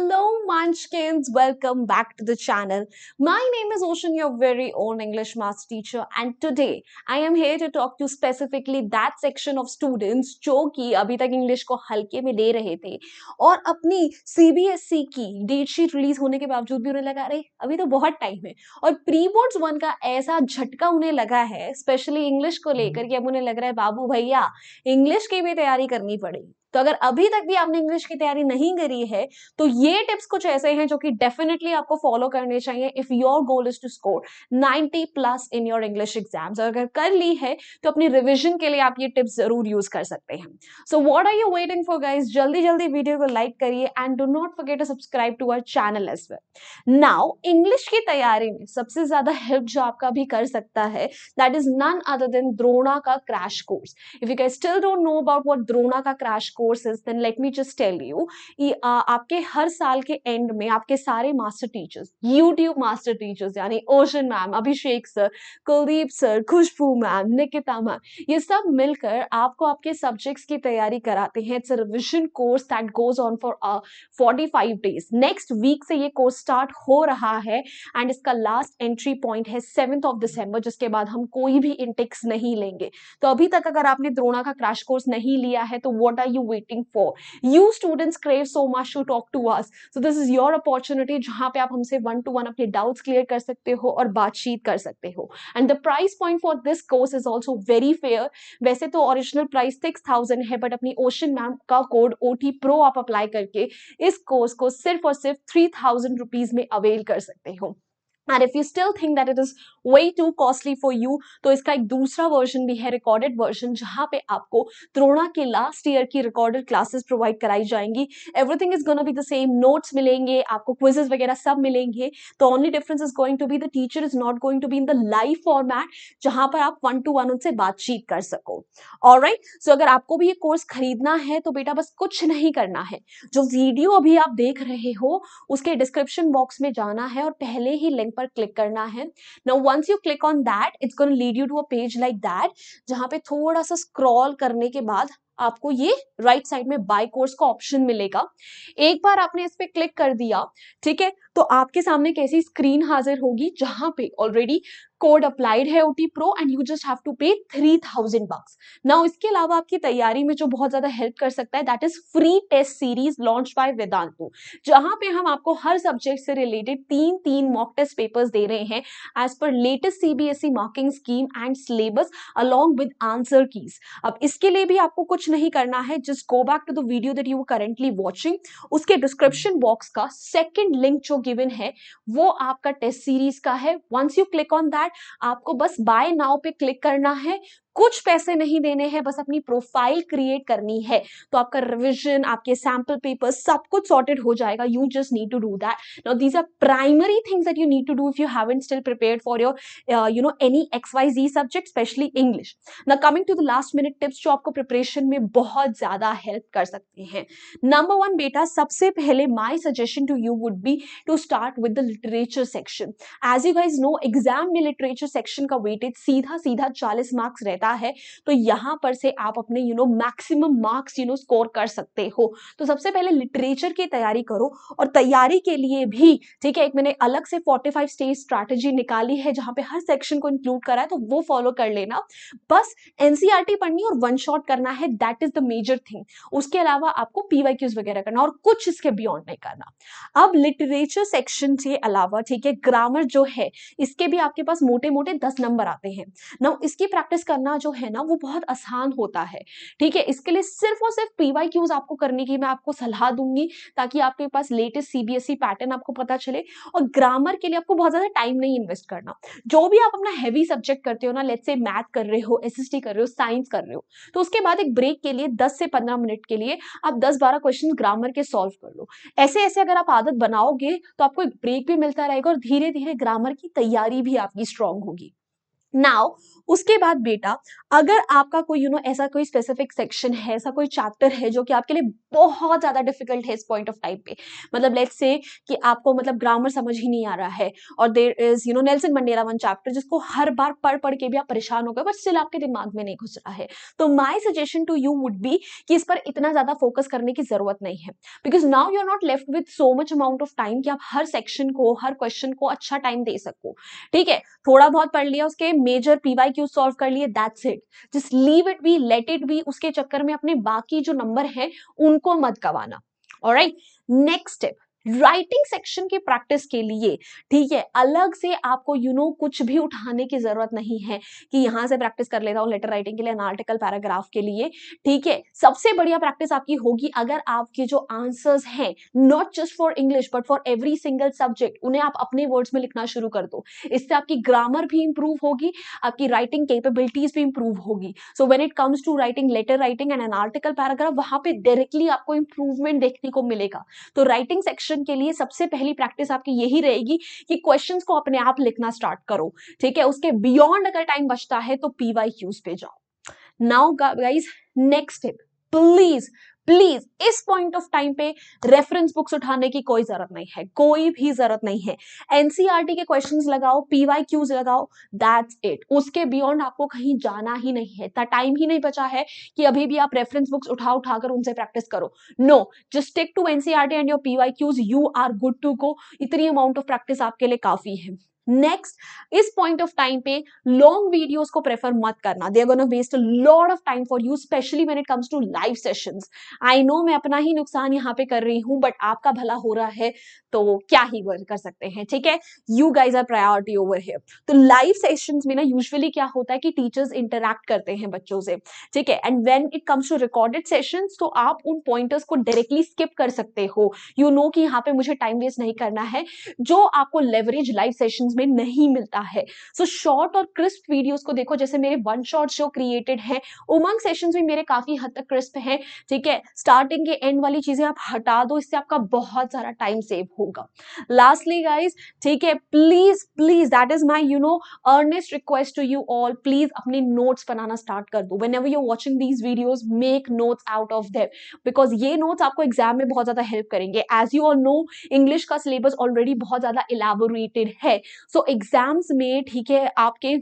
Hello, Munchkins. Welcome back to the channel. My name is Ocean, your very own English maths teacher, and today I am here to talk to specifically that section of students जो कि अभी तक English को हल्के में ले रहे थे और अपनी CBSE की डेट शीट रिलीज होने के बावजूद भी उन्हें लगा अरे अभी तो बहुत टाइम है और प्री बोर्ड्स 1 का ऐसा झटका उन्हें लगा है स्पेशली इंग्लिश को लेकर कि अब उन्हें लग रहा है बाबू भैया इंग्लिश की भी तैयारी करनी पड़ेगी। तो अगर अभी तक भी आपने इंग्लिश की तैयारी नहीं करी है तो ये टिप्स कुछ ऐसे हैं जो कि डेफिनेटली आपको फॉलो करने चाहिए if your goal is to score 90 plus in your English exams. और अगर कर ली है तो अपनी रिविजन के लिए आप ये टिप्स जरूर यूज कर सकते हैं। So what are you waiting for guys, जल्दी जल्दी वीडियो को लाइक करिए and do not forget to subscribe to our channel as well. Now English की तैयारी में सबसे ज्यादा हेल्प जो आपका भी कर सकता है that is none other than Drona का crash course. If you guys still don't know about what Drona का crash course is then let me just tell you. आपके हर साल के एंड में आपके सारे master teachers, YouTube master teachers यानी Ocean ma'am, Abhishek sir, Kuldeep sir, Khushboo ma'am, Nikita ma'am, ये सब मिलकर आपको आपके सब्जेक्ट्स की तैयारी कराते हैं। It's a revision course that goes on for 45 days. Next week से ये कोर्स स्टार्ट हो रहा है एंड इसका लास्ट एंट्री पॉइंट है 7th of December, जिसके बाद हम कोई भी इंटेक्स नहीं लेंगे। तो अभी तक अगर आपने द्रोणा का क्रैश कोर्स नहीं लिया है तो what are you waiting for? You students crave so much to talk to us, so this is your opportunity जहां पे आप हमसे 1-to-1 अपने डाउट्स क्लियर कर सकते हो और बातचीत कर सकते हो। And the price point for this course is also very fair. वैसे तो ओरिजिनल प्राइस 6000 है बट अपनी ओशन मैम का कोड OT Pro आप अप्लाई करके इस कोर्स को सिर्फ और सिर्फ 3000 रुपीज में अवेल कर सकते हो। And if you still think that it is way to costly for you तो इसका एक दूसरा वर्जन भी है, रिकॉर्डेड वर्जन, जहां पे आपको द्रोणा के लास्ट ईयर की रिकॉर्डेड क्लासेस प्रोवाइड कराई जाएंगी। Everything is gonna be the same, notes मिलेंगे आपको, क्विजेस वगैरह सब मिलेंगे। तो only difference is going to be the teacher is not going to be in the live format जहां पर आप 1-to-1 उनसे बातचीत कर सको। ऑलराइट, सो अगर आपको भी ये कोर्स खरीदना है तो बेटा बस कुछ नहीं करना है, जो वीडियो अभी आप देख रहे हो उसके डिस्क्रिप्शन बॉक्स में जाना है और पहले ही लिंक पर क्लिक करना है। Now once you click on that it's gonna lead you to a page like that, जहां पे थोड़ा सा स्क्रॉल करने के बाद आपको ये राइट साइड में बाय कोर्स का ऑप्शन मिलेगा। एक बार आपने इस पे क्लिक कर दिया, ठीक है, तो आपके सामने कैसी स्क्रीन हाजिर होगी जहां पे ऑलरेडी कोड अप्लाइड है OT Pro and you just have to pay 3000 bucks। Now इसके अलावा आपकी तैयारी में जो बहुत ज्यादा हेल्प कर सकता है that is free test series launch by Vedantu, जहां पे हम आपको हर सब्जेक्ट से रिलेटेड 3 मॉक टेस्ट पेपर्स दे रहे हैं as per latest CBSE marking scheme and syllabus along with answer keys. अब इसके लिए भी आपको कुछ नहीं करना है, just go back to the video that you currently watching. उसके डिस्क्रिप्शन बॉक्स का सेकंड लिंक जो गिवन है वो आपका टेस्ट सीरीज का है। Once you click on that आपको बस बाय नाउ पे क्लिक करना है, कुछ पैसे नहीं देने हैं, बस अपनी प्रोफाइल क्रिएट करनी है तो आपका रिवीजन, आपके सैंपल पेपर्स सब कुछ सॉर्टेड हो जाएगा। You just need to do that. Now these are primary things that you need to do if you haven't still prepared for your any XYZ subject, specially English. Now coming to the last minute tips जो आपको preparation में बहुत ज्यादा help कर सकते हैं। Number 1 बेटा, सबसे पहले my suggestion to you would be to start with the literature section. As you guys know exam में लिटरेचर सेक्शन का वेटेज सीधा 40 मार्क्स रहता है, तो यहां पर से आप अपने मैक्सिमम मार्क्स स्कोर कर सकते हो। तो सबसे पहले लिटरेचर की तैयारी करो और तैयारी के लिए भी, ठीक है, एक मैंने अलग से 45 स्टेज स्ट्रैटेजी निकाली है जहां पे हर सेक्शन को इंक्लूड करा है, तो वो फॉलो कर लेना। बस NCERT पढ़नी और वन शॉट करना है, that is the major thing. उसके अलावा आपको PYQs वगैरह करना और कुछ इसके बियॉन्ड नहीं करना। अब लिटरेचर सेक्शन के अलावा, ठीक है, ग्रामर जो है इसके भी आपके पास मोटे मोटे 10 नंबर आते हैं ना। इसकी प्रैक्टिस करना जो है ना वो बहुत आसान होता है, ठीक है। इसके लिए सिर्फ और सिर्फ PYQs आपको करने की मैं आपको सलाह दूंगी ताकि आपके पास लेटेस्ट CBSE पैटर्न आपको पता चले। और ग्रामर के लिए आपको बहुत ज्यादा टाइम नहीं इन्वेस्ट करना। जो भी आप अपना हैवी सब्जेक्ट करते हो ना, लेट्स से मैथ कर रहे हो, SST कर रहे हो, साइंस कर रहे हो, तो उसके बाद एक ब्रेक के लिए 10 से 15 मिनट के लिए आप 10-12 क्वेश्चन ग्रामर के सॉल्व कर लो। ऐसे ऐसे अगर आप आदत बनाओगे तो आपको एक ब्रेक भी मिलता रहेगा और धीरे धीरे ग्रामर की तैयारी भी आपकी स्ट्रांग होगी। नाउ उसके बाद बेटा, अगर आपका कोई ऐसा कोई स्पेसिफिक सेक्शन है, ऐसा कोई चैप्टर है जो कि आपके लिए बहुत ज्यादा डिफिकल्ट है इस पॉइंट ऑफ टाइम पे, मतलब लेट्स से कि आपको मतलब ग्रामर समझ ही नहीं आ रहा है, और there is Nelson Mandela one chapter जिसको हर बार पढ़ पढ़ के भी आप परेशान हो गए बट स्टिल आपके दिमाग में नहीं घुस रहा है, तो my suggestion to you would be कि इस पर इतना ज्यादा फोकस करने की जरूरत नहीं है, because now you are not left with so much amount of time कि आप हर सेक्शन को, हर क्वेश्चन को अच्छा टाइम दे सको। ठीक है, थोड़ा बहुत पढ़ लिया, उसके मेजर पीवाई क्यू सॉल्व कर लिए, that's it, just leave it be, let it be, उसके चक्कर में अपने बाकी जो नंबर है उनको मत गवाना। Alright, next step, writing section की प्रैक्टिस के लिए, ठीक है, अलग से आपको कुछ भी उठाने की जरूरत नहीं है कि यहां से प्रैक्टिस कर लेता हूं लेटर राइटिंग के लिए, एनालिटिकल पैराग्राफ के लिए। ठीक है, सबसे बढ़िया प्रैक्टिस आपकी होगी अगर आपके जो आंसर्स हैं, not just for English but for every single subject, उन्हें आप अपने वर्ड्स में लिखना शुरू कर दो। इससे आपकी ग्रामर भी इंप्रूव होगी, आपकी राइटिंग कैपेबिलिटीज भी इंप्रूव होगी। So when it comes to writing letter writing and analytical paragraph, वहां पे डायरेक्टली आपको इंप्रूवमेंट देखने को मिलेगा। तो राइटिंग सेक्शन के लिए सबसे पहली प्रैक्टिस आपकी यही रहेगी कि क्वेश्चंस को अपने आप लिखना स्टार्ट करो। ठीक है, उसके बियॉन्ड अगर टाइम बचता है तो पीवाई क्यूज पे जाओ। Now guys, next step, please please इस पॉइंट ऑफ टाइम पे रेफरेंस बुक्स उठाने की कोई जरूरत नहीं है, कोई भी जरूरत नहीं है। एनसीईआरटी के क्वेश्चंस लगाओ, पीवाई क्यूज लगाओ, दैट्स इट, उसके बियॉन्ड आपको कहीं जाना ही नहीं है। इतना टाइम ही नहीं बचा है कि अभी भी आप रेफरेंस बुक्स उठा उठाकर उनसे प्रैक्टिस करो। No, just stick to NCERT and your PYQs, you are good to go. इतनी अमाउंट ऑफ प्रैक्टिस आपके लिए काफी है। नेक्स्ट, इस पॉइंट ऑफ टाइम पे लॉन्ग वीडियोस को प्रेफर मत करना, they are gonna waste a lot of time for you, specially when it comes to live sessions. I know मैं अपना ही नुकसान यहाँ पे कर रही हूँ बट आपका भला हो रहा है तो क्या ही कर सकते हैं। ठीक है, you guys are priority over here. तो लाइव सेशंस में ना यूजुअली क्या होता है कि टीचर्स इंटरैक्ट करते हैं बच्चों से। ठीक है, and when it comes to recorded sessions तो आप उन पॉइंटर्स को डायरेक्टली स्किप कर सकते हो। यू नो कि यहाँ पे मुझे टाइम वेस्ट नहीं करना है, जो आपको लेवरेज लाइव सेशंस में नहीं मिलता है। सो शॉर्ट और क्रिस्प वीडियोस को देखो, जैसे मेरे वन शॉट जो क्रिएटेड है, उमंग सेशंस भी मेरे काफी हद तक क्रिस्प है। ठीक है, स्टार्टिंग के एंड वाली चीजें आप हटा दो, इससे आपका बहुत सारा टाइम सेव होगा। लास्टली गाइज, ठीक है, please please, that is my earnest request to you all, please अपने नोट्स बनाना स्टार्ट कर दो। Whenever you are watching these videos, make notes out of them, because ये नोट्स आपको एग्जाम में बहुत ज्यादा हेल्प करेंगे। As you all know, English का सिलेबस ऑलरेडी बहुत ज्यादा इलेबोरेटेड है। सो एग्जाम्स में, ठीक है, आपके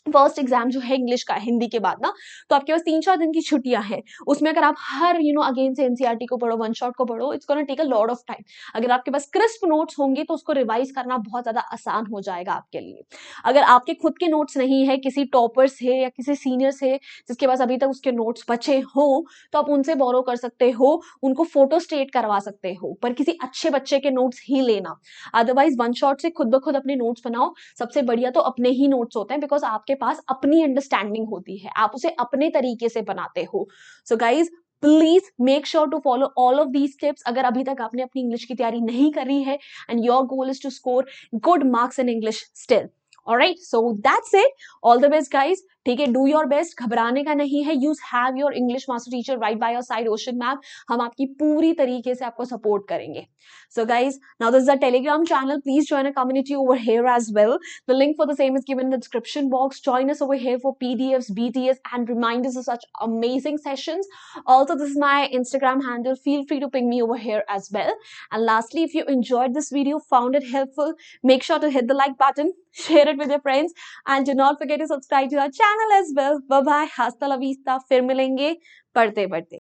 फर्स्ट एग्जाम जो है इंग्लिश का, हिंदी के बाद ना, तो आपके पास 3-4 दिन की छुट्टियां हैं। उसमें अगर आप हर अगेन से एनसीईआरटी को पढ़ो, वन शॉट को पढ़ो, it's gonna take a lot of time. अगर आपके पास क्रिस्प नोट्स होंगे तो उसको रिवाइज करना बहुत ज्यादा आसान हो जाएगा आपके लिए। अगर आपके खुद के नोट्स नहीं है, किसी टॉपर से या किसी सीनियर से जिसके पास अभी तक उसके नोट्स बचे हो, तो आप उनसे बोरो कर सकते हो, उनको फोटो स्टेट करवा सकते हो, पर किसी अच्छे बच्चे के नोट्स ही लेना। अदरवाइज वन शॉट से खुद ब खुद अपने नोट्स बनाओ। सबसे बढ़िया तो अपने ही नोट्स होते हैं, बिकॉज आपके पास अपनी अंडरस्टैंडिंग होती है, आप उसे अपने तरीके से बनाते हो। So guys, please make sure to follow all of these tips अगर अभी तक आपने अपनी इंग्लिश की तैयारी नहीं करी है and your goal is to score good marks in English still. Alright, so that's it, all the best guys. ठीक है, डू योर बेस्ट, घबराने का नहीं है। You have your English master teacher right by your side, Ocean ma'am, हम आपकी पूरी तरीके से आपको सपोर्ट करेंगे। So guys, now this is a Telegram channel. Please join a community over here as well. The link for the same is given in the description box. Join us over here for PDFs, BTS, and reminders of such amazing sessions. Also, this is my Instagram handle. Feel free to ping me over here as well. And lastly, if you enjoyed this video, found it helpful, make sure to hit the like button, share it with your friends, and do not forget to subscribe to our channel as well. Bye bye. Hasta la vista. फिर मिलेंगे पढ़ते पढ़ते।